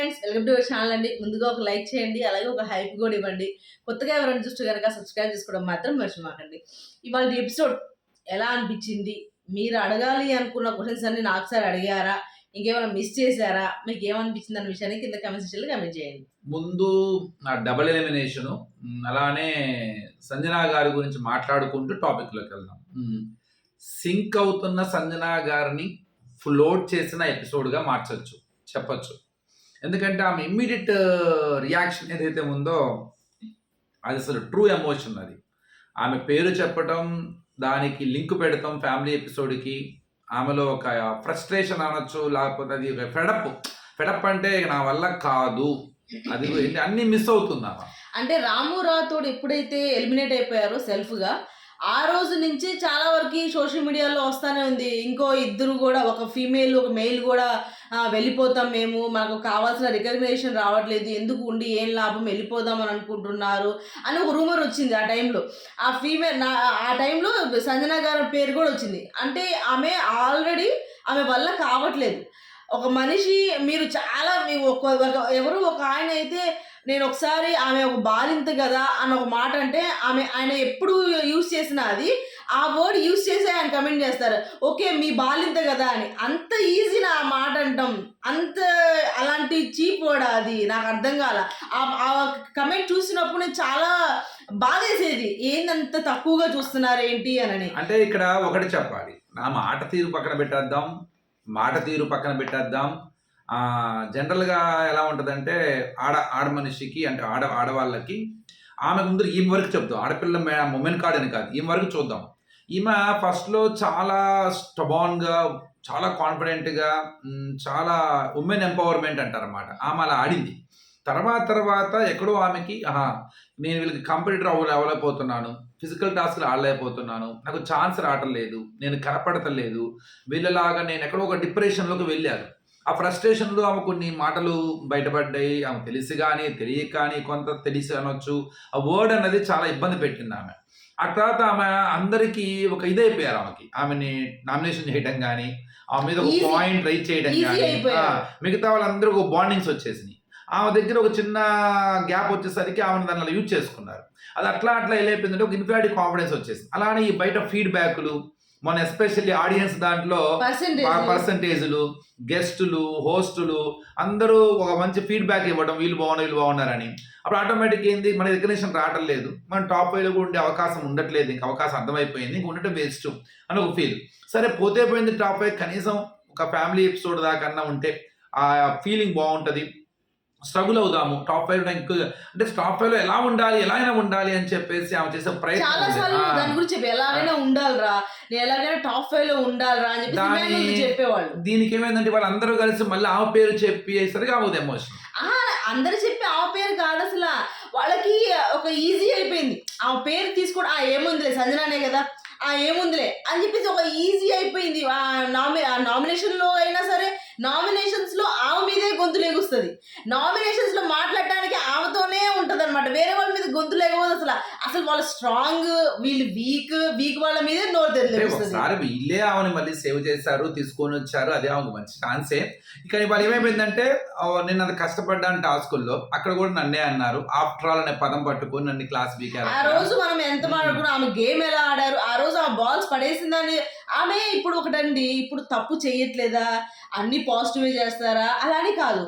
Friends, welcome to our channel అండి. ముందుగా ఒక లైక్ చేయండి, అలాగే ఒక హైప్ కూడా ఇవ్వండి. కొత్తగా ఎవరైనా చూస్తే కనుక సబ్స్క్రైబ్ చేసుకోవడం మాత్రం మర్చిపోకండి. ఇవాళ ఎపిసోడ్ ఎలా అనిపించింది? మీరు అడగాలి అనుకున్న క్వశ్చన్స్ అన్ని నాకు సార్ అడిగారా? ఇంకేమైనా మిస్ చేశారా? మీకు ఏమనిపించింది అన్న విషయాన్ని కింద కామెంట్ సెక్షన్లో కామెంట్ చేయండి. ముందు డబుల్ ఎలిమినేషను, అలానే సంజనా గారి గురించి మాట్లాడుకుంటూ టాపిక్లోకి వెళ్దాం. సింక్ అవుతున్న సంజనా గారిని ఫ్లోట్ చేసిన ఎపిసోడ్గా చెప్పచ్చు. ఎందుకంటే ఆమె ఇమ్మీడియట్ రియాక్షన్ ఏదైతే ఉందో అది అసలు ట్రూ ఎమోషన్. అది ఆమె పేరు చెప్పటం, దానికి లింక్ పెడతాం ఫ్యామిలీ ఎపిసోడ్కి. ఆమెలో ఒక ఫ్రస్ట్రేషన్ అనొచ్చు, లేకపోతే అది ఒక ఫెడప్ అంటే నా వల్ల కాదు, అది అన్ని మిస్ అవుతుంది. అంటే రాము రాథోడ్ ఎప్పుడైతే ఎలిమినేట్ అయిపోయారో సెల్ఫ్గా, ఆ రోజు నుంచి చాలా వరకు సోషల్ మీడియాలో వస్తానే ఉంది. ఇంకో ఇద్దరు కూడా, ఒక ఫీమేల్ ఒక మెయిల్ కూడా వెళ్ళిపోతాం మేము, మాకు కావాల్సిన రికగ్నేషన్ రావట్లేదు, ఎందుకు ఉండి ఏం లాభం, వెళ్ళిపోదాం అని అనుకుంటున్నారు అని ఒక రూమర్ వచ్చింది. ఆ టైంలో ఆ ఫీమేల్ ఆ టైంలో సంజనా గారి పేరు కూడా వచ్చింది. అంటే ఆమె ఆల్రెడీ ఆమె వల్ల కావట్లేదు. ఒక మనిషి మీరు చాలా ఎవరు ఒక ఆయన అయితే, నేను ఒకసారి ఆమె ఒక బాలింత కదా అని ఒక మాట అంటే ఆయన ఎప్పుడు యూజ్ చేసినా అది ఆ వర్డ్ యూజ్ చేసి ఆయన కమెంట్ చేస్తారు, ఓకే మీ బాలింత కదా అని. అంత ఈజీ నా మాట అంటాం, అంత అలాంటి చీప్ వర్డ్ అది. నాకు అర్థం కాల. ఆ కమెంట్ చూసినప్పుడు నేను చాలా బాధేసేది, ఏందంత తక్కువగా చూస్తున్నారు ఏంటి అని. అంటే ఇక్కడ ఒకటి చెప్పాలి, నా మాట తీరు పక్కన పెట్టేద్దాం. జనరల్గా ఎలా ఉంటుందంటే ఆడ మనిషికి, అంటే ఆడవాళ్ళకి ఆమె ముందు ఈమె వరకు చెప్తాం. ఆడపిల్ల ఉమెన్ కార్డ్ అని కాదు, ఈమె వరకు చూద్దాం. ఈమె ఫస్ట్లో చాలా స్టబాన్గా, చాలా కాన్ఫిడెంట్గా, చాలా ఉమెన్ ఎంపవర్మెంట్ అంటారన్నమాట. ఆమె అలా ఆడింది. తర్వాత ఎక్కడో ఆమెకి నేను వీళ్ళకి కంప్యూటర్ అవ్వలేకపోతున్నాను, ఫిజికల్ టాస్క్లు ఆడలేకపోతున్నాను, నాకు ఛాన్స్ రావటం లేదు, నేను కనపడతలేదు, వీళ్ళలాగా నేను ఎక్కడో ఒక డిప్రెషన్లోకి వెళ్ళాను. ఆ ఫ్రస్ట్రేషన్లో ఆమె కొన్ని మాటలు బయటపడ్డాయి. ఆమె తెలిసి కానీ తెలియక కానీ, కొంత తెలిసి అనొచ్చు, ఆ వర్డ్ అన్నది చాలా ఇబ్బంది పెట్టింది ఆమె. ఆ తర్వాత ఆమె అందరికీ ఒక ఇదైపోయారు. ఆమెని నామినేషన్ చేయడం కానీ, ఆమె మీద ఒక పాయింట్ రైట్ చేయడం కానీ, మిగతా వాళ్ళందరూ ఒక బాండింగ్స్ వచ్చేసినాయి. ఆమె దగ్గర ఒక చిన్న గ్యాప్ వచ్చేసరికి ఆమెను దాన్ని యూజ్ చేసుకున్నారు. అది అట్లా వెళ్ళిపోయిందంటే ఒక ఇన్ఫినిటీ కాన్ఫిడెన్స్ వచ్చేసింది. అలానే ఈ బయట ఫీడ్బ్యాక్లు, మన ఎస్పెషల్లీ ఆడియన్స్ దాంట్లో పర్సంటేజ్లు, గెస్టులు, హోస్టులు అందరూ ఒక మంచి ఫీడ్బ్యాక్ ఇవ్వడం, వీళ్ళు బాగున్నారని. అప్పుడు ఆటోమేటిక్ ఏంది, మన రికగ్నిషన్ రావటం లేదు, మన టాప్ 5లో కూడా ఉండే అవకాశం ఉండట్లేదు, ఇంకా అవకాశం అర్థమైపోయింది, ఇంక ఉండటం వేస్ట్ అని ఒక ఫీల్. సరే పోతే పోయింది టాప్ 5, కనీసం ఒక ఫ్యామిలీ ఎపిసోడ్ దాకన్నా ఉంటే ఆ ఫీలింగ్ బాగుంటుంది, స్ట్రగుల్ అవుదాము టాప్ 5 అంటే టాప్ 5లో ఎలా అయినా ఉండాలి అని చెప్పేసి ఆమె చేసే ప్రయత్నం. దాని గురించి ఎలాగైనా ఉండాలిరా, ఎలాగైనా టాప్ 5లో ఉండాలిరా అని చెప్పి చెప్పేవాళ్ళు. దీనికి ఏమైందంటే వాళ్ళందరూ కలిసి మళ్ళీ ఆమె పేరు చెప్పేసరికి ఆమె ఎమోషన్. అందరు చెప్పి ఆమె పేరు కాదు, అసలు వాళ్ళకి ఒక ఈజీ అయిపోయింది. ఆమె పేరు తీసుకోవడం, ఏముందిలే సంజనానే కదా, ఏముందిలే అని చెప్పేసి ఒక ఈజీ అయిపోయింది. నామినేషన్లో అయినా సరే, నామినేషన్స్లో ఆమె మీదే గొంతు లేగుస్తుంది. నామినేషన్స్లో మాట్లాడటానికి ఆమెతోనే ఉంటుంది అనమాట, వేరే వాళ్ళ మీద గొంతు లేకపోతే అసలు వాళ్ళు స్ట్రాంగ్, వీళ్ళు వీక్ వాళ్ళ మీదే నోరు తెలియదు. వీళ్ళే ఆమెను మళ్ళీ సేవ్ చేశారు, తీసుకొని వచ్చారు, అదే ఆమెకు మంచి ఛాన్సే. ఇక వాళ్ళు ఏమైపోయిందంటే, నేను అది కష్టపడ్డాను టాస్కుల్లో, అక్కడ కూడా నన్నే అన్నారు, ఆఫ్టర్ ఆల్ అనే పదం పట్టుకొని నన్ను క్లాస్ బీకారు. ఆ రోజు మనం ఎంత మాట్లాడుకున్నాం, ఆమె గేమ్ ఎలా ఆడారు, ఆ రోజు ఆ బాల్స్ పడేసిందని. ఆమె ఇప్పుడు ఒకటండి, ఇప్పుడు తప్పు చేయట్లేదా, అన్ని పాజిటివ్ చేస్తారా అలానే కాదు,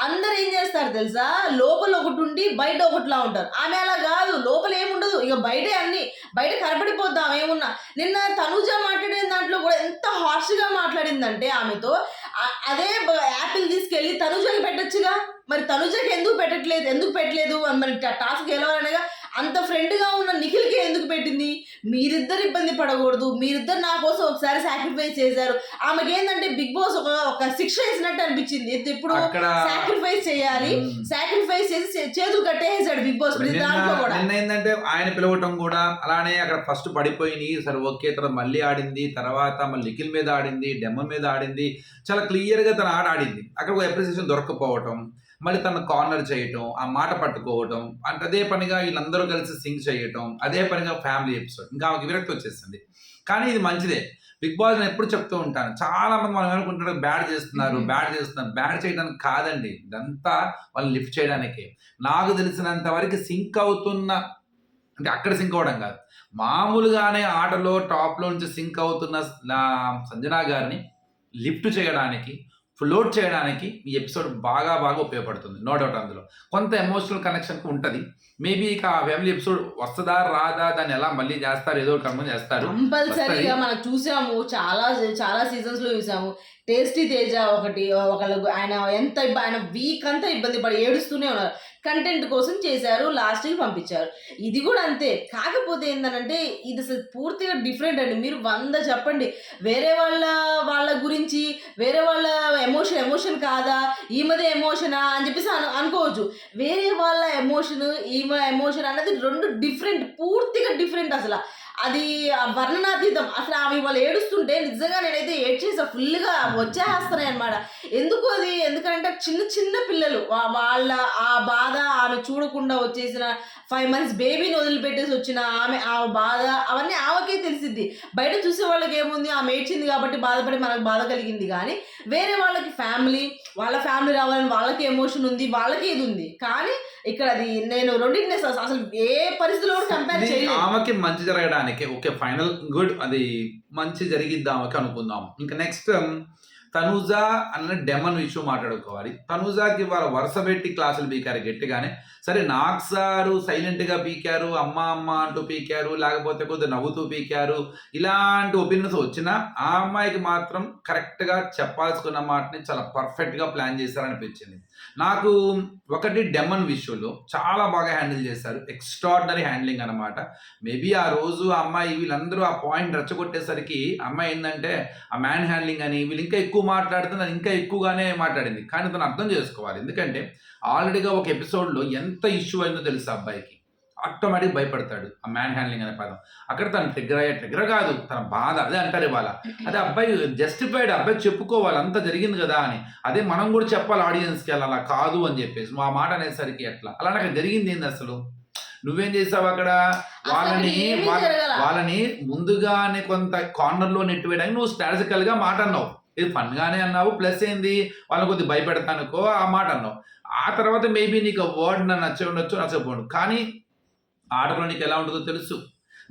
అందరు ఏం చేస్తారు తెలుసా, లోపల ఒకటి ఉండి బయట ఒకటిలా ఉంటారు. ఆమె అలా కాదు, లోపల ఏముండదు, ఇక బయటే అన్ని బయట కనపడిపోద్దాం ఏమున్నా. నిన్న తనుజ మాట్లాడిన దాంట్లో కూడా ఎంత హార్ష్గా మాట్లాడిందంటే ఆమెతో, అదే యాపిల్ తీసుకెళ్ళి తనుజకి పెట్టచ్చుగా, మరి తనుజకి ఎందుకు పెట్టలేదు మరి టాస్క్ గెలవాలనగా అంత ఫ్రెండ్గా ఉన్న నిఖిల్కి ఎందుకు పెట్టింది? మీరిద్దరు ఇబ్బంది పడకూడదు, మీరిద్దరు నా కోసం ఒకసారి సాక్రిఫైస్ చేశారు. ఆమెకి ఏంటంటే బిగ్ బాస్ ఒక శిక్ష వేసినట్టు అనిపించింది. ఇప్పుడు సాక్రిఫైస్ చేయాలి, సాక్రిఫైస్ చేసి చేతులు కట్టేసాడు బిగ్ బాస్. దాంట్లో కూడా ఏంటంటే ఆయన పిలవటం కూడా అలానే అక్కడ ఫస్ట్ పడిపోయింది, సరే ఓకే, తర్వాత మళ్ళీ ఆడింది, తర్వాత మళ్ళీ నిఖిల్ మీద ఆడింది, డెమన్ మీద ఆడింది, చాలా క్లియర్గా తన ఆడింది. అక్కడ ఒక అప్రిసియేషన్ దొరకపోవటం, మళ్ళీ తను కార్నర్ చేయటం, ఆ మాట పట్టుకోవటం, అంటే అదే పనిగా వీళ్ళందరూ కలిసి సింగ్ చేయటం, అదే పనిగా ఫ్యామిలీ ఎపిసోడ్, ఇంకా ఆమెకి విరక్తి వచ్చేసింది. కానీ ఇది మంచిదే, బిగ్ బాస్ నేను ఎప్పుడు చెప్తూ ఉంటాను, చాలా మంది మనం ఏమనుకుంటున్నారు బ్యాడ్ చేస్తున్నారు బ్యాడ్ చేయడానికి కాదండి, ఇదంతా వాళ్ళు లిఫ్ట్ చేయడానికి. నాకు తెలిసినంత వరకు సింక్ అవుతున్న, అంటే అక్కడ సింక్ అవ్వడం కాదు, మామూలుగానే ఆటలో టాప్లో నుంచి సింక్ అవుతున్న సంజనా గారిని లిఫ్ట్ చేయడానికి, ఫ్లోట్ చేయడానికి ఈ ఎపిసోడ్ బాగా ఉపయోగపడుతుంది. నో డౌట్ అందులో కొంత ఎమోషనల్ కనెక్షన్ ఉంటుంది. మేబీ ఇక ఆ ఫ్యామిలీ ఎపిసోడ్ వస్తుందా రాదా, దాన్ని ఎలా మళ్ళీ చేస్తారు, ఏదో కన్ఫర్మ్ చేస్తారు. కంపల్సరీగా మనం చూసాము, చాలా సీజన్స్ లో చూసాము. టేస్టీ తేజ ఒకళ్ళు ఆయన వీక్ అంతా ఇబ్బంది పడి ఏడుస్తూనే ఉన్నారు. కంటెంట్ కోసం చేశారు, లాస్ట్కి పంపించారు. ఇది కూడా అంతే. కాకపోతే ఏంటంటే ఇది అసలు పూర్తిగా డిఫరెంట్ అండి. మీరు 100 చెప్పండి, వేరే వాళ్ళ గురించి, వేరే వాళ్ళ ఎమోషన్ కాదా, ఈమెదే ఎమోషనా అని చెప్పేసి అనుకోవచ్చు. వేరే వాళ్ళ ఎమోషన్, ఈమె ఎమోషన్ అనేది 2 డిఫరెంట్, పూర్తిగా డిఫరెంట్. అసలు అది వర్ణనాతీతం. అసలు ఆమె వాళ్ళు ఏడుస్తుంటే నిజంగా నేనైతే ఏడ్చేసా, ఫుల్గా వచ్చేస్తున్నాయి అనమాట. ఎందుకంటే చిన్న పిల్లలు వాళ్ళ ఆ బాధ, ఆమె చూడకుండా వచ్చేసిన 5 months బేబీని వదిలిపెట్టేసి వచ్చిన ఆ బాధ, అవన్నీ ఆమెకే తెలిసిద్ది. బయట చూసే వాళ్ళకి ఏముంది, ఆమె ఏడ్చింది కాబట్టి బాధపడి మనకు బాధ కలిగింది. కానీ వేరే వాళ్ళకి వాళ్ళ ఫ్యామిలీ రావాలని వాళ్ళకి ఎమోషన్ ఉంది, వాళ్ళకి ఇది ఉంది. కానీ ఇక్కడ అది నేను రెండింటిని అసలు ఏ పరిస్థితిలో కూడా కంపేర్ చేయలేదు. ఆమెకి మంచి జరగడానికి ఓకే, ఫైనల్ గుడ్, అది మంచి జరిగిద్ది ఆమెకి అనుకుందాం. ఇంకా నెక్స్ట్ తనూజ అన్న డెమన్ ఇష్యూ మాట్లాడుకోవాలి. తనూజాకి వాళ్ళ వరుస పెట్టి క్లాసులు పీకారు గట్టిగానే. సరే, నాగ్ సారు సైలెంట్గా పీకారు, అమ్మ అంటూ పీకారు, లేకపోతే కొద్దిగా నవ్వుతూ పీకారు, ఇలాంటి ఒపీనియన్స్ వచ్చినా ఆ అమ్మాయికి మాత్రం కరెక్ట్గా చెప్పాల్సుకున్న మాటని చాలా పర్ఫెక్ట్గా ప్లాన్ చేశారనిపించింది నాకు. ఒకటి డెమన్ విషయంలో చాలా బాగా హ్యాండిల్ చేశారు, ఎక్స్ట్రాడినరీ హ్యాండ్లింగ్ అనమాట. మేబీ ఆ రోజు ఆ అమ్మాయి వీళ్ళందరూ ఆ పాయింట్ రెచ్చగొట్టేసరికి అమ్మాయి ఏంటంటే ఆ మ్యాన్ హ్యాండ్లింగ్ అని వీళ్ళు ఇంకా ఎక్కువ మాట్లాడుతుంది, అది ఇంకా ఎక్కువగానే మాట్లాడింది. కానీ తను అర్థం చేసుకోవాలి, ఎందుకంటే ఆల్రెడీగా ఒక ఎపిసోడ్లో ఎంత ఇష్యూ అయిందో తెలుసు అబ్బాయికి. ఆటోమేటిక్ భయపడతాడు ఆ మ్యాన్ హ్యాండ్లింగ్ అనే పదం. అక్కడ తను ట్రిగ్గర్ కాదు, తన బాధ అదే అంటారు ఇవాళ. అదే అబ్బాయి జస్టిఫైడ్, అబ్బాయి చెప్పుకోవాలి అంత జరిగింది కదా అని. అదే మనం కూడా చెప్పాలి ఆడియన్స్కి, అలా కాదు అని చెప్పేసి ఆ మాట అనేసరికి ఎట్లా అలా నాకు జరిగింది ఏంది అసలు. నువ్వేం చేసావు అక్కడ, వాళ్ళని ముందుగానే కొంత కార్నర్లో నెట్టివేయడానికి నువ్వు స్ట్రాటజికల్గా మాట అన్నావు. ఇది ఫన్గానే అన్నావు, ప్లస్ ఏంది వాళ్ళని కొద్దిగా భయపెడతానుకో ఆ మాట అన్నావు. ఆ తర్వాత మేబీ నీకు వర్డ్ నన్ను నచ్చే ఉండొచ్చు, నచ్చకపోండు. కానీ ఆటలో నీకు ఎలా ఉంటుందో తెలుసు,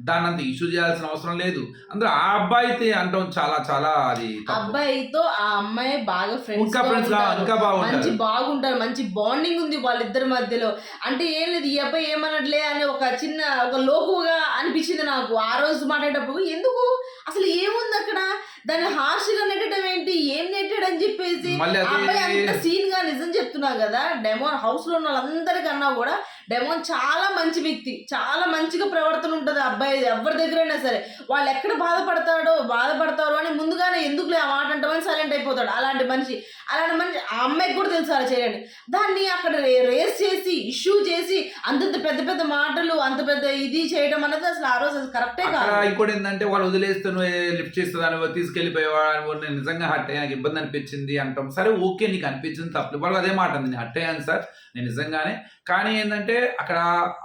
దాన్ని అంత ఇష్యూ చేయాల్సిన అవసరం లేదు. అందరూ ఆ అబ్బాయితే అంటాం చాలా అది అబ్బాయితో ఆ అమ్మాయి బాగా ఇంకా మంచి బాగుంటారు, మంచి బాండింగ్ ఉంది వాళ్ళిద్దరి మధ్యలో. అంటే ఏం లేదు, ఈ అబ్బాయి ఏమన్నట్లే అని ఒక లోకుగా అనిపించింది నాకు ఆ రోజు మాట్లాడేటప్పుడు. ఎందుకు అసలు ఏముంది అక్కడ, దాన్ని హార్ష్గా నెట్టడం ఏంటి, ఏం నెట్టాడు అని చెప్పేసి. అబ్బాయి అంత సీన్ గా నిజం చెప్తున్నా కదా, డెమోన్ హౌస్ లో ఉన్న వాళ్ళందరికన్నా కూడా డెమోన్ చాలా మంచి వ్యక్తి, చాలా మంచిగా ప్రవర్తన ఉంటుంది అబ్బాయి ఎవరి దగ్గరైనా సరే. వాళ్ళు ఎక్కడ బాధపడతారో అని ముందుగానే ఎందుకులే ఆ మాట అంటామని సైలెంట్ అయిపోతాడు. అలాంటి మనిషి ఆ అమ్మాయికి కూడా తెలుసు అలా చేయండి. దాన్ని అక్కడ రేస్ చేసి ఇష్యూ చేసి అంతంత పెద్ద మాటలు, అంత పెద్ద ఇది చేయడం అనేది అసలు ఆ రోజు కరెక్టే కాదు. ఇంకోటి ఏంటంటే వాళ్ళు వదిలేస్తే లిఫ్ట్ చేస్తుందని తీసుకెళ్ళిపోయేవాడు, నేను నిజంగా హట్ అయ్యాను, నాకు ఇబ్బంది అనిపించింది అంటాం. సరే ఓకే, నీకు అనిపించింది తప్పదు, వాళ్ళు అదే మాట అంది, నేను హట్ అయ్యాను సార్ నేను నిజంగానే. కానీ ఏంటంటే అక్కడ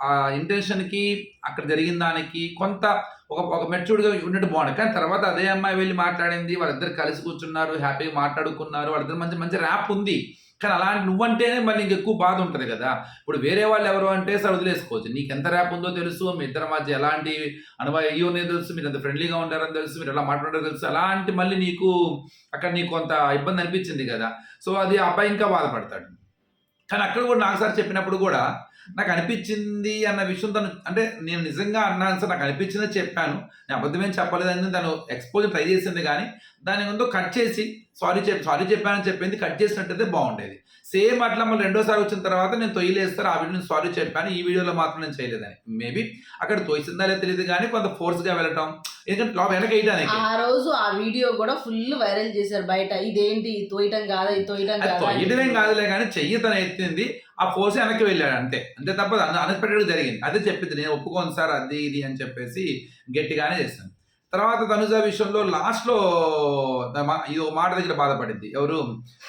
ఆ ఇంటెన్షన్కి అక్కడ జరిగిన దానికి కొంత ఒక మెచ్యూర్డ్గా ఉన్నట్టు బాగుంది. కానీ తర్వాత అదే అమ్మాయి వెళ్ళి మాట్లాడింది, వాళ్ళిద్దరు కలిసి కూర్చున్నారు, హ్యాపీగా మాట్లాడుకున్నారు, వాళ్ళిద్దరు మంచి ర్యాప్ ఉంది. కానీ అలాంటి నువ్వంటేనే మళ్ళీ ఇంకెక్కువ బాధ ఉంటుంది కదా. ఇప్పుడు వేరే వాళ్ళు ఎవరు అంటే సరే వదిలేసుకోవచ్చు, నీకు ఎంత ర్యాప్ ఉందో తెలుసు, మీ ఇద్దరి మధ్య ఎలాంటి అనుభవం తెలుసు, మీరు ఎంత ఫ్రెండ్లీగా ఉంటారని తెలుసు, మీరు ఎలా మాట్లాడారో తెలుసు. అలాంటి మళ్ళీ అక్కడ నీకు కొంత ఇబ్బంది అనిపించింది కదా. సో అది అబ్బాయి ఇంకా బాధపడతాడు. కానీ అక్కడ కూడా నాకు సార్ చెప్పినప్పుడు కూడా నాకు అనిపించింది అన్న విషయం తను, అంటే నేను నిజంగా అన్నాను సార్, నాకు అనిపించిందే చెప్పాను, నేను అబద్ధమేం చెప్పలేదని తను ఎక్స్పోజ్ ట్రై చేసింది. కానీ దాని ముందు కట్ చేసి సారీ చెప్పానని చెప్పింది కట్ చేసినట్టయితే బాగుండేది. సేమ్ అట్లా మళ్ళీ రెండోసారి వచ్చిన తర్వాత నేను తొయ్యలేస్తారు ఆ వీడియో సారీ చెప్పాను, ఈ వీడియోలో మాత్రం నేను చేయలేదని. మేబీ అక్కడ తోసిందా లేదా తెలియదు, కానీ కొంత ఫోర్స్గా వెళ్ళటం, ఎందుకంటే వెనక వేయడానికి. ఆ రోజు ఆ వీడియో కూడా ఫుల్ వైరల్ చేశారు బయట. ఇదేంటి తోయటం కాదా, ఇది తోయటమేం కాదులే, కానీ చెయ్యి తను ఎత్తింది, ఆ ఫోర్స్ వెనక్కి వెళ్ళాడు అంతే తప్ప అన్ఎక్స్పెక్టెడ్గా జరిగింది. అదే చెప్పింది, నేను ఒప్పుకోను సార్ అది ఇది అని చెప్పేసి గట్టిగానే చేశాను. తర్వాత తనుజ విషయంలో లాస్ట్‌లో ఇది ఒక మాట దగ్గర బాధపడింది. ఎవరు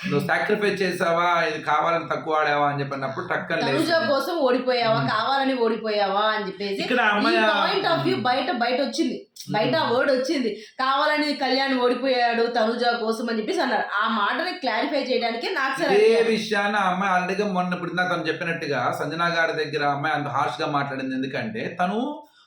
"నువ్వు సాక్రిఫైస్ చేసావా? ఇది కావాలని తక్కువ ఆడావా?" అని చెప్పినప్పుడు టక్కన తనుజ లేసి కోసం ఓడిపోయావా, కావాలని ఓడిపోయావా అని చెప్పేసి ఇక్కడ ఈ అమ్మాయి పాయింట్ ఆఫ్ వ్యూ బయట వచ్చింది. బయట వర్డ్ వచ్చింది. కావాలని కళ్యాణ్ ఓడిపోయాడు తనుజ కోసం అని చెప్పేసి అన్నారు. ఆ మాటని క్లారిఫై చేయడానికి నాకు సరే ఇదే విషయాన్ని ఆ అమ్మాయి ఆల్రెడీగా మొన్న ఇప్పుడు ఇందాక తను చెప్పినట్టుగా సంజన గారి దగ్గర ఆ అమ్మాయి అంత హార్ష్‌గా మాట్లాడింది. ఎందుకంటే తను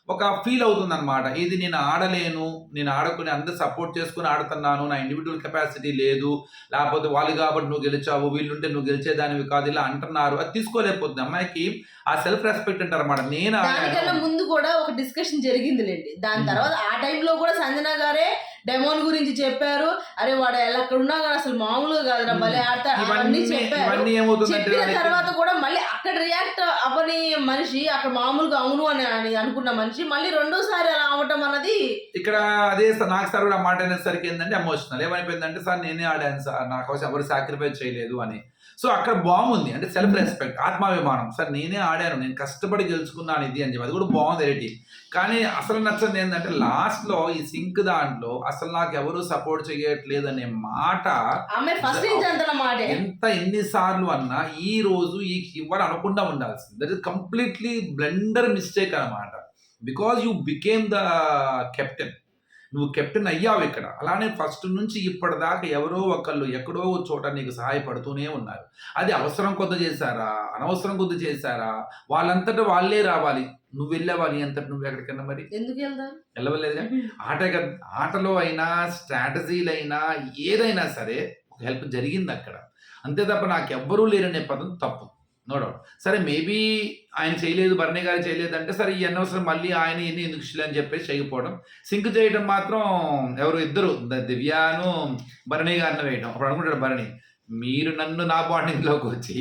ఒక ఫీల్ అవుతుందన్నమాట. ఇది నేను ఆడలేను. నేను ఆడకుని అందరూ సపోర్ట్ చేసుకొని ఆడుతున్నాను. నా ఇండివిడ్యువల్ కెపాసిటీ లేదు. లేకపోతే వాళ్ళు కాబట్టి నువ్వు గెలిచావు. వీళ్ళుంటే నువ్వు గెలిచేదానివి కాదు. ఇలా అంటున్నారు. అది తీసుకోలేకపోతుంది. అమ్మాయికి ఆ సెల్ఫ్ రెస్పెక్ట్ అంటారన్నమాట. నేను దానికన్నా ఆడాను. ముందు కూడా ఒక డిస్కషన్ జరిగిందిలేండి. దాని హ్మ్. తర్వాత ఆ టైంలో కూడా సంజన గారే డెమోన్ గురించి చెప్పారు. అరే వాడు ఎలా అక్కడ ఉన్నా కానీ అసలు మామూలుగా కాదురా భలే ఆడతాడు అవన్నీ చెప్పారు. ఇవన్నీ ఏమవుతుందంటే చెప్పిన వాళ్ళకి తర్వాత కూడా మళ్ళీ అక్కడ రియాక్ట్ అవ్వని మనిషి అక్కడ మామూలుగా అవును అని అనుకున్న మనిషి మళ్ళీ రెండోసారి అలా అవటం అన్నది ఇక్కడ అదే నాకు సార్ కూడా ఆ మాట అనేసరికి ఏంటంటే ఎమోషనల్ ఏమైపోయిందంటే సార్ నేనే ఆడాను సార్ నా కోసం ఎవరు సాక్రిఫైస్ చేయలేదు అని. సో అక్కడ బాగుంది అంటే సెల్ఫ్ రెస్పెక్ట్ ఆత్మాభిమానం సార్ నేనే ఆడాను నేను కష్టపడి గెలుచుకున్నాను ఇది అని చెప్పి అది కూడా బాగుంది రెడీ. కానీ అసలు నచ్చంది ఏంటంటే లాస్ట్లో ఈ సింక్ దాంట్లో అసలు నాకు ఎవరు సపోర్ట్ చేయట్లేదు అనే మాట ఆమె ఫస్ట్ నుంచి అంతన మాటే. ఎంత ఎన్నిసార్లు అన్నా ఈ రోజు ఈ ఇవాళ అనకుండా ఉండాల్సింది. That is completely blunder mistake అన్నమాట. Because you became the captain. నువ్వు కెప్టెన్ అయ్యావు ఇక్కడ. అలానే ఫస్ట్ నుంచి ఇప్పటిదాకా ఎవరో ఒకళ్ళు ఎక్కడో ఒక చోట నీకు సహాయపడుతూనే ఉన్నారు. అది అవసరం కొద్ది చేశారా? అనవసరం కొద్ది చేశారా? వాళ్ళంతట వాళ్ళే రావాలి. నువ్వు వెళ్ళావా నీ అంతట నువ్వు ఎక్కడికన్నా మరి? ఎందుకు వెళ్తారు? వెళ్ళవలేదుగా. ఆటలో అయినా, స్ట్రాటజీలైనా ఏదైనా సరే ఒక హెల్ప్ జరిగిందక్కడ. అంతే తప్ప నాకెవ్వరూ లేరనే పదం తప్పు. No doubt. సరే మేబీ ఆయన చేయలేదు, భరణి గారు చేయలేదంటే సరే ఈ అనవసరం మళ్ళీ ఆయన ఈయన్ని ఎందుకు అని చెప్పేసి చేయకపోవడం. సింక్ చేయడం మాత్రం ఎవరు ఇద్దరు దివ్యాను భరణి గారిని వేయడం. అప్పుడు అనుకుంటాడు భరణి మీరు నన్ను నా బాండింగ్‌లోకి వచ్చి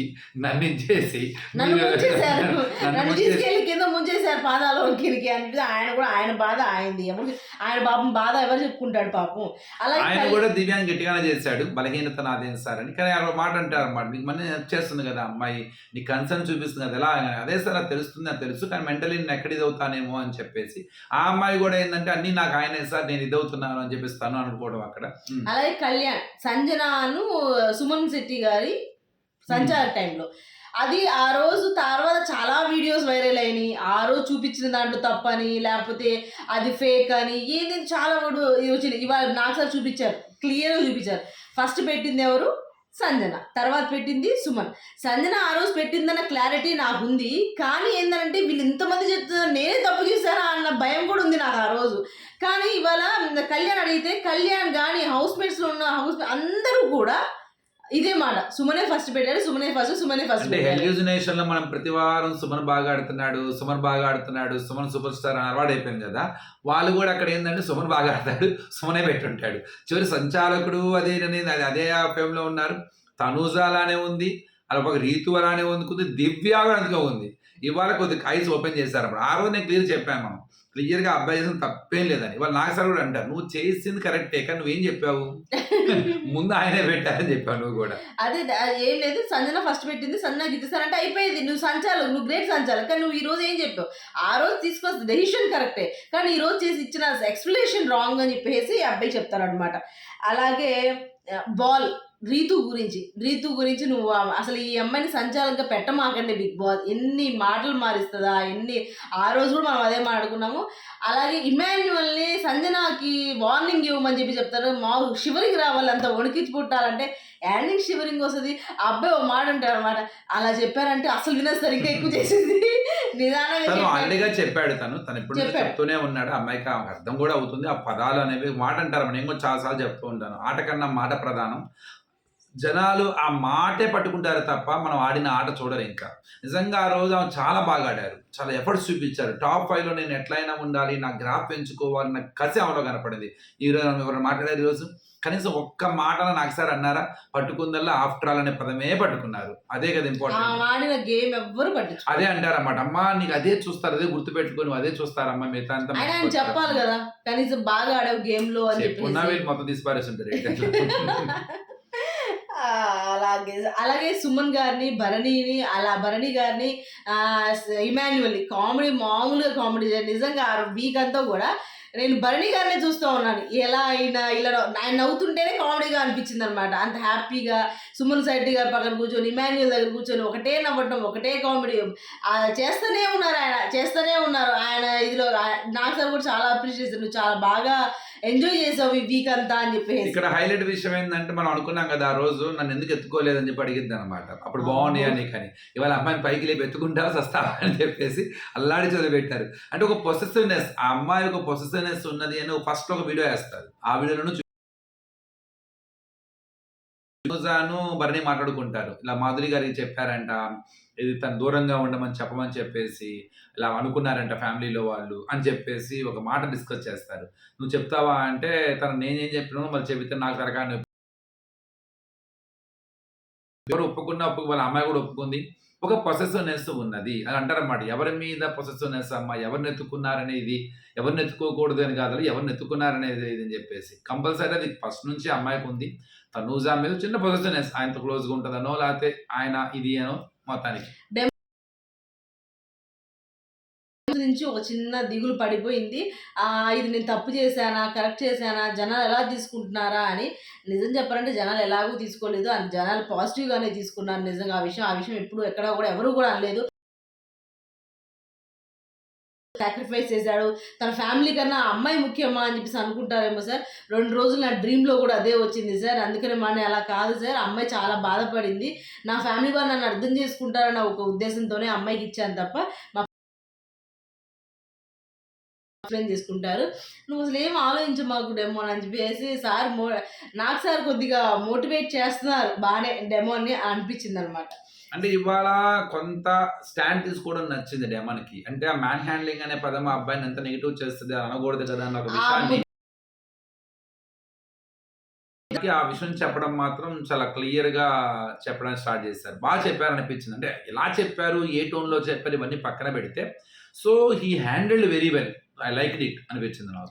నన్ను ఇచ్చేసి నన్ను మీరు ముంచేశారు. నన్ను నన్ను ముంచేసి తీసుకెళ్ళి కింద ముంచేశారు పాదాలకి అనిపిస్తే ఆయన కూడా ఆయన బాధ ఆయనది. ఆయన పాపం బాధ ఎవరు చెప్పుకుంటాడు పాపం. అలాగే ఆయన కూడా దివ్యాన్ని గట్టిగానే చేశాడు. బలహీనత నాదేం సార్ అని. కానీ ఆయన ఒక మాట అంటారన్నమాట. నీకు మళ్ళీ చేస్తుంది కదా అమ్మాయి. నీ కన్సర్న్ చూపిస్తుంది కదా ఎలా అని. అదే సార్ అది తెలుస్తుంది నాకు తెలుసు. కానీ మెంటలీ నేను ఎక్కడ ఇది అవుతానేమో అని చెప్పేసి ఆ అమ్మాయి కూడా ఏంటంటే అన్నీ నాకు ఆయనే సార్ నేను ఇది అవుతున్నాను అని చెప్పేసి తను అనుకోవడం అక్కడ. అలాగే కళ్యాణ్ సంజనాను సుమన్ శెట్టి గారి సంచార టైంలో అది ఆ రోజు తర్వాత చాలా వీడియోస్ వైరల్ అయినాయి. ఆ రోజు చూపించిన దాంట్లో తప్పని లేకపోతే అది ఫేక్ అని ఏది చాలా వచ్చింది. ఇవాళ నాకు సార్ చూపించారు, క్లియర్గా చూపించారు. ఫస్ట్ పెట్టింది ఎవరు? సంజన. తర్వాత పెట్టింది సుమన్. సంజన ఆ రోజు పెట్టిందన్న క్లారిటీ నాకు ఉంది. కానీ ఏంటంటే వీళ్ళు ఇంతమంది చెప్తున్నారు నేనే తప్పు చేశారా అన్న భయం కూడా ఉంది నాకు ఆ రోజు. కానీ ఇవాళ కళ్యాణ్ అడిగితే కళ్యాణ్ కానీ హౌస్ మేట్స్లో ఉన్న అందరూ కూడా ఇదే మాట సుమనే ఫస్ట్ పెట్టారు, సుమనే ఫస్ట్ అంటే హెల్యూజినేషన్ లో మనం ప్రతి వారం సుమన్ బాగా ఆడుతున్నాడు, సుమన్ సూపర్ స్టార్ అని అలవాటు అయిపోయింది కదా. వాళ్ళు కూడా అక్కడ ఏంటంటే సుమన్ బాగా ఆడతాడు, సుమనే పెట్టుంటాడు. చివరి సంచాలకుడు అదే ఆ ఫేమ్ లో ఉన్నారు. తనూజ అలానే ఉంది, అలా ఒక రీతు అలానే ఉంది, కొద్దిగా దివ్య కూడా అందులో ఉంది. ఇవాళ కొద్దిగా ఐస్ ఓపెన్ చేశారు. అప్పుడు ఆ రోజు నేను క్లియర్ చెప్పాను మనం క్లియర్గా అబ్బాయి చేసిన తప్పేం లేదని. ఇవాళ నాకు సార్ కూడా అంటారు నువ్వు చేసింది కరెక్టే కానీ నువ్వేం చెప్పావు ముందు ఆయనే పెట్టారని చెప్పావు నువ్వు కూడా. అదే ఏం లేదు సంజన ఫస్ట్ పెట్టింది సంజన గిట్టిస్తానంటే అయిపోయింది. నువ్వు సంచాలకు, నువ్వు గ్రేట్ సంచాలకు. కానీ నువ్వు ఈ రోజు ఏం చెప్పావు? ఆ రోజు తీసుకొస్తే డెసిషన్ కరెక్టే కానీ ఈ రోజు చేసి ఇచ్చిన ఎక్స్ప్లెనేషన్ రాంగ్ అని చెప్పేసి అబ్బాయి చెప్తారు అనమాట. అలాగే బాల్ రీతు గురించి నువ్వు అసలు ఈ అమ్మాయిని సంచాలకంగా పెట్టమాకండి బిగ్ బాస్. ఎన్ని మాటలు మారిస్తుందా ఎన్ని. ఆ రోజు కూడా మనం అదే మాట్లాడుకున్నాము. అలాగే ఇమాన్యువల్ని సంజనాకి వార్నింగ్ ఇవ్వమని చెప్పి చెప్తారు. మా షివరింగ్ రావాలి అంత వణికించి పుట్టాలంటే యానింగ్ షివరింగ్ వస్తుంది. ఆ అబ్బాయి ఒక మాట ఉంటాడు అనమాట. అలా చెప్పారంటే అసలు వినేస్తారు ఇంకా ఎక్కువ చేసేది నిదానంగా ఆల్రెడీగా చెప్పాడు. తను ఎప్పుడు చెప్తూనే ఉన్నాడు. అమ్మాయికి అర్థం కూడా అవుతుంది. ఆ పదాలు అనేవి మాట అంటారు. నేను కూడా చాలాసార్లు చెప్తూ ఉంటాను ఆట కన్నా మాట ప్రధానం. జనాలు ఆ మాటే పట్టుకుంటారు తప్ప మనం ఆడిన ఆట చూడరు. ఇంకా నిజంగా ఆ రోజు ఆమె చాలా బాగా ఆడారు, చాలా ఎఫర్ట్స్ చూపించారు. టాప్ 5లో నేను ఎట్లయినా ఉండాలి, నా గ్రాఫ్ పెంచుకోవాలి, నాకు కసి ఆమెలో కనపడింది. ఈరోజు ఎవరు మాట్లాడారు ఈరోజు కనీసం ఒక్క మాట నాకు సార్ అన్నారా? పట్టుకుందల్లా ఆఫ్టర్ ఆల్ అనే పదమే పట్టుకున్నారు. అదే కదా ఇంపార్టెంట్. గేమ్ ఎవ్వరు పట్టించు అదే అంటారన్నమాట. అమ్మా నీకు అదే చూస్తారు, అదే గుర్తుపెట్టుకొని అదే చూస్తారమ్మా మిగతా అంతా ఆయన చెప్పాలి కదా కనీసం బాగా ఆడావు గేమ్ లో అని చెప్పుకున్నా వీళ్ళు మొత్తం తీసి పారేస్తుంటారు. అలాగే సుమన్ గారిని భరణి గారిని ఇమాన్యువల్ కామెడీ మామూలుగా కామెడీ నిజంగా వీక్ అంతా కూడా నేను భరణి గారినే చూస్తూ ఉన్నాను. ఎలా ఇలా ఆయన నవ్వుతుంటేనే కామెడీగా అనిపించిందనమాట. అంత హ్యాపీగా సుమన్ శెట్టి గారి పక్కన కూర్చొని, ఇమాన్యుయల్ దగ్గర కూర్చొని ఒకటే నవ్వటం, ఒకటే కామెడీ చేస్తూనే ఉన్నారు ఆయన. చేస్తూనే ఉన్నారు. ఆయన ఇదిలో నాకు సార్ కూడా చాలా అప్రిషియేషన్. నువ్వు చాలా బాగా ఎంజాయ్ చేసావు ఈ వీక్ అంతా అని చెప్పేసి. ఇక్కడ హైలైట్ విషయం ఏంటంటే మనం అనుకున్నాం కదా ఆ రోజు నన్ను ఎందుకు ఎత్తుకోలేదని చెప్పి అడిగిద్ది అనమాట. అప్పుడు బాగున్నాయా నీకు అని. ఇవాళ అమ్మాయిని పైకి లేపి ఎత్తుకుంటా వస్తావా అని చెప్పేసి అల్లాడి చదివిపెట్టారు. అంటే ఒక పొసెసివ్నెస్, ఆ అమ్మాయి ఒక పొసెసివ్నెస్ ఉన్నది అని ఫస్ట్ ఒక వీడియో వేస్తారు. ఆ వీడియోలను రోజాను భరణి మాట్లాడుకుంటారు. ఇలా మాధురి గారికి చెప్పారంట, ఇది తను దూరంగా ఉండమని చెప్పమని చెప్పేసి ఇలా అనుకున్నారంట ఫ్యామిలీలో వాళ్ళు అని చెప్పేసి ఒక మాట డిస్కస్ చేస్తారు. నువ్వు చెప్తావా అంటే తను నేనేం చెప్పినాను మరి చెబితే నాకు తరగా ఎవరు ఒప్పుకున్నా వాళ్ళ అమ్మాయి కూడా ఒప్పుకుంది. ఒక పొసెసివ్‌నెస్ ఉన్నది అని అంటారన్నమాట. ఎవరి మీద పొసెసివ్‌నెస్ అమ్మా, ఎవరిని ఎత్తుకున్నారనేది, ఎవరిని ఎత్తుకోకూడదు అని కాదు, ఎవరిని ఎత్తుకున్నారనేది ఇది అని చెప్పేసి. కంపల్సరీ అది ఫస్ట్ నుంచి అమ్మాయికి ఉంది. తనూజా మీద చిన్న పొసెసివ్‌నెస్, ఆయనతో క్లోజ్‌గా ఉంటదనో, లేకపోతే ఆయన ఇది అనో మొత్తానికి. నుంచి ఒక చిన్న దిగులు పడిపోయింది. ఇది నేను తప్పు చేశానా? కరెక్ట్ చేశానా? జనాలు ఎలా తీసుకుంటున్నారా అని. నిజం చెప్పాలంటే జనాలు ఎలాగూ తీసుకోలేదు. జనాలు పాజిటివ్‌గానే తీసుకున్నారు నిజంగా ఆ విషయం ఎప్పుడు ఎక్కడ కూడా ఎవరు కూడా అనలేదు. సాక్రిఫైస్ చేశాడు. తన ఫ్యామిలీ కన్నా ఆ అమ్మాయి ముఖ్యమా అని చెప్పేసి అనుకుంటారేమో సార్. 2 రోజులు నా డ్రీమ్‌లో కూడా అదే వచ్చింది సార్. అందుకనే అలా కాదు సార్. ఆ అమ్మాయి చాలా బాధపడింది. నా ఫ్యామిలీ వాళ్ళు నన్ను అర్థం చేసుకుంటారన్న ఒక ఉద్దేశంతోనే ఆ అమ్మాయికి ఇచ్చాను తప్ప ఎక్స్‌ప్లెయిన్ చేసుకుంటారు. నువ్వు అసలు ఏం ఆలోచించమాకు డెమో అని చెప్పేసి సార్ నాకు సార్ కొద్దిగా మోటివేట్ చేస్తున్నారు బానే డెమోని అనిపించిందనమాట. అంటే ఇవాళ కొంత స్టాండ్ తీసుకోవడం నచ్చింది డెమాన్‌కి. అంటే ఆ మ్యాన్ హ్యాండ్లింగ్ అనే పదం ఆ అబ్బాయిని ఎంత నెగెటివ్ చేస్తది అనకూడదు కదా అన్న ఒక విషయాన్ని ఆ విషయం చెప్పడం మాత్రం చాలా క్లియర్‌గా చెప్పడం స్టార్ట్ చేశారు. చెప్పారనిపించింది. అంటే ఎలా చెప్పారు, ఏ టోన్‌లో చెప్పారు ఇవన్నీ పక్కన పెడితే so he handled very well. I liked it అనిపించింది నాకు.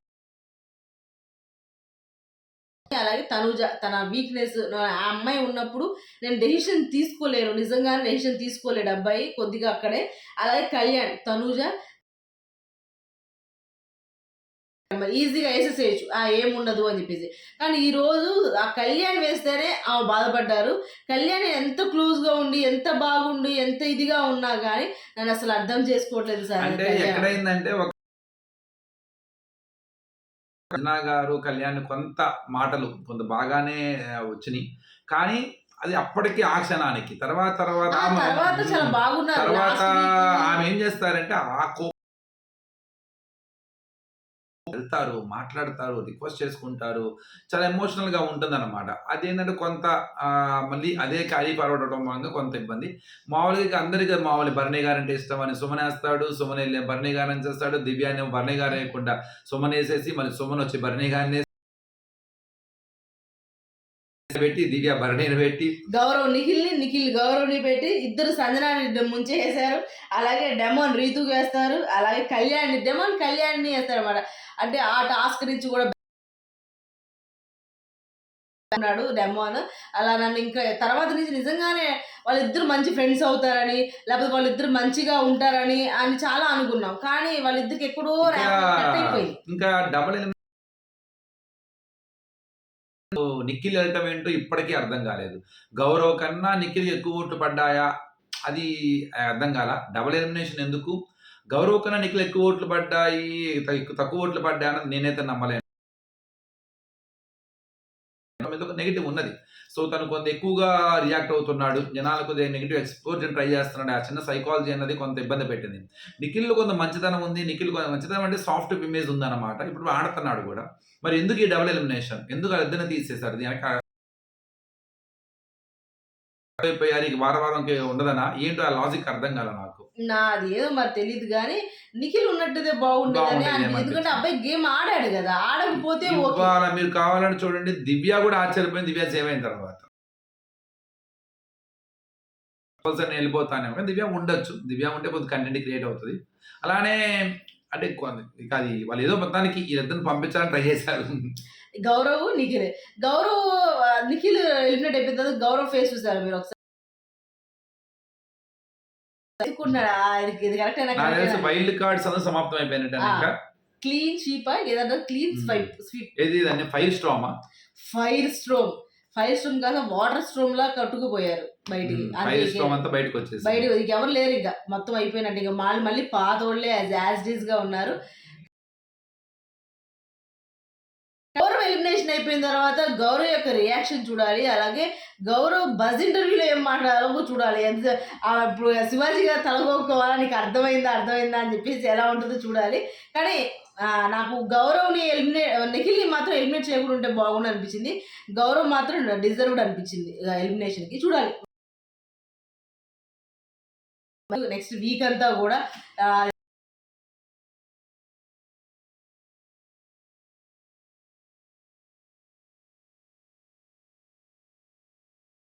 అలాగే తనూజ తన వీక్‌నెస్ ఆ అమ్మాయి ఉన్నప్పుడు నేను డెసిషన్ తీసుకోలేను. నిజంగానే డెసిషన్ తీసుకోలేడు అబ్బాయి కొద్దిగా అక్కడే. అలాగే కళ్యాణ్, తనూజ ఈజీగా ఏసేసేయొచ్చు. ఏముండదు అని చెప్పేసి. కానీ ఈరోజు ఆ కళ్యాణ్ వేస్తేనే ఆమె బాధపడ్డారు. కళ్యాణ్ ఎంత క్లోజ్‌గా ఉండి, ఎంత బాగుండి, ఎంత ఇదిగా ఉన్నా గానీ నన్ను అసలు అర్థం చేసుకోవట్లేదు సార్. అంటే ఎక్కడైందంటే రచన గారు కళ్యాణ్ కొంత మాటలు కొంత బాగానే వచ్చినాయి. కానీ అది అప్పటికి ఆ క్షణానికి. తర్వాత చాలా బాగున్నారు. తర్వాత ఆమె ఏం చేస్తారంటే ఆ వెళ్తారు, మాట్లాడతారు, రిక్వెస్ట్ చేసుకుంటారు. చాలా ఎమోషనల్‌గా ఉంటుందన్నమాట. అదేంటంటే కొంత మళ్ళీ అదే క్యారీ ఫార్వర్డ్ అవ్వడం మూలంగా కొంత ఇబ్బంది. మామూలుగా అందరికి మామూలు భరణి గారంటే ఇష్టమని సుమనేస్తాడు. సుమన్ ఎళ్ళి భరణి గారిని చేస్తాడు. దివ్యానేమో భరణి గారేయకుండా సుమనేసేసి మళ్ళీ సుమన్ వచ్చి భరణి గారిని పెట్టి దివ్య భరణిని పెట్టి నిఖిల్ గౌరవ్‌ని పెట్టి ఇద్దరు సంజనాని ముంచేసారు. అలాగే డెమోన్ రీతుకి వేస్తారు. అలాగే కళ్యాణ్‌ని వేస్తారన్నమాట. అంటే ఆ టాస్క్ నుంచి కూడా ఉన్నాడు డెమోన్. అలా నన్ను ఇంకా తర్వాత నుంచి నిజంగానే వాళ్ళిద్దరు మంచి ఫ్రెండ్స్ అవుతారని, లేకపోతే వాళ్ళిద్దరు మంచిగా ఉంటారని చాలా అనుకున్నాం. కానీ వాళ్ళిద్దరికి ఎక్కడో కట్ అయిపోయింది. ఇంకా డబుల్ నిఖిల్ వెళ్ళటం ఏంటో ఇప్పటికీ అర్థం కాలేదు. గౌరవ్ కన్నా నిఖిల్ ఎక్కువ ఓట్లు పడ్డాయా అది అర్థం కాల. డబుల్ ఎలిమినేషన్ ఎందుకు? గౌరవ్ కన్నా నిఖిల్ ఎక్కువ ఓట్లు పడ్డాయి, తక్కువ ఓట్లు పడ్డాయని నేనైతే నమ్మలేను. నెగెటివ్ ఉన్నది. సో తను కొంత ఎక్కువగా రియాక్ట్ అవుతున్నాడు. జనాలకు కొద్దిగా నెగెటివ్ ఎక్స్‌పోజ్ ట్రై చేస్తున్నాడు. ఆ చిన్న సైకాలజీ అన్నది కొంత ఇబ్బంది పెట్టింది. నిఖిల్‌లో కొంత మంచితనం ఉంది. మంచితనం అంటే సాఫ్ట్ ఇమేజ్ ఉందన్నమాట. ఇప్పుడు ఆడుతున్నాడు కూడా. మరి ఎందుకు ఈ డబుల్ ఎలిమినేషన్? ఎందుకు వాళ్ళిద్దరిని తీసేశారు? దీనికి అయిపోయారు. ఇక వారం ఉండదనా? ఏంటో ఆ లాజిక్ అర్థం కాలే నాకు. నాది ఏదో మరి తెలీదు గానీ నిఖిల్ ఉన్నట్టుదే బాగుండేదని ఎందుకంటే అబ్బాయి గేమ్ ఆడాడు కదా. ఆడకపోతే మీరు కావాలని చూడండి దివ్య కూడా ఆశ్చర్యపోయింది. దివ్య సేవ్ అయిన తర్వాత కంపల్సరీ వెళ్ళిపోతానేమో కానీ దివ్య ఉండొచ్చు. దివ్య ఉంటే కొద్దిగా కంటెంట్ క్రియేట్ అవుతుంది. అలానే అంటే ఇక అది వాళ్ళు ఏదో మొత్తానికి వీళ్ళిద్దరిని పంపించాలని ట్రై చేశారు. గౌరవ్ నిఖిల్ ఎలిమినేట్ అయిపోయిన తర్వాత గౌరవ్ ఫేస్ చూసారు మీరు ఒకసారి? వైల్డ్ కార్డ్స్ అందరూ సమాప్తం అయిపోయినట్టు. క్లీన్ షీపా ఏదంటే క్లీన్ స్వైప్ స్వీప్ ఏది దాన్ని ఫైర్ స్ట్రామా ఫైర్ స్ట్రోమ్ కాక వాటర్ స్ట్రోమ్ లా కట్టుకుపోయారు బయటికి. ఫైర్ స్ట్రామ్ అంతా బయటకు వచ్చేసి బయట ఎవరు లేరు, ఇంకా మొత్తం అయిపోయినట్టు. ఇంకా మళ్ళీ పాతోళ్లే యాజ్ డీస్ గా ఉన్నారు. గౌరవ్ ఎలిమినేషన్ అయిపోయిన తర్వాత గౌరవ్ యొక్క రియాక్షన్ చూడాలి. అలాగే గౌరవ్ బజ్ ఇంటర్వ్యూలో ఏం మాట్లాడాలో చూడాలి. ఇప్పుడు శివాజీ గారు తలగొక్కోవాలా, నీకు అర్థమైందా అని చెప్పేసి ఎలా ఉంటుందో చూడాలి. కానీ నాకు గౌరవ్ని నిఖిల్ని మాత్రం ఎలిమినేట్ చేయకుండా ఉంటే బాగుండు అనిపించింది. గౌరవ్ మాత్రం డిజర్వ్డ్ అనిపించింది ఎలిమినేషన్కి. చూడాలి నెక్స్ట్ వీక్ అంతా కూడా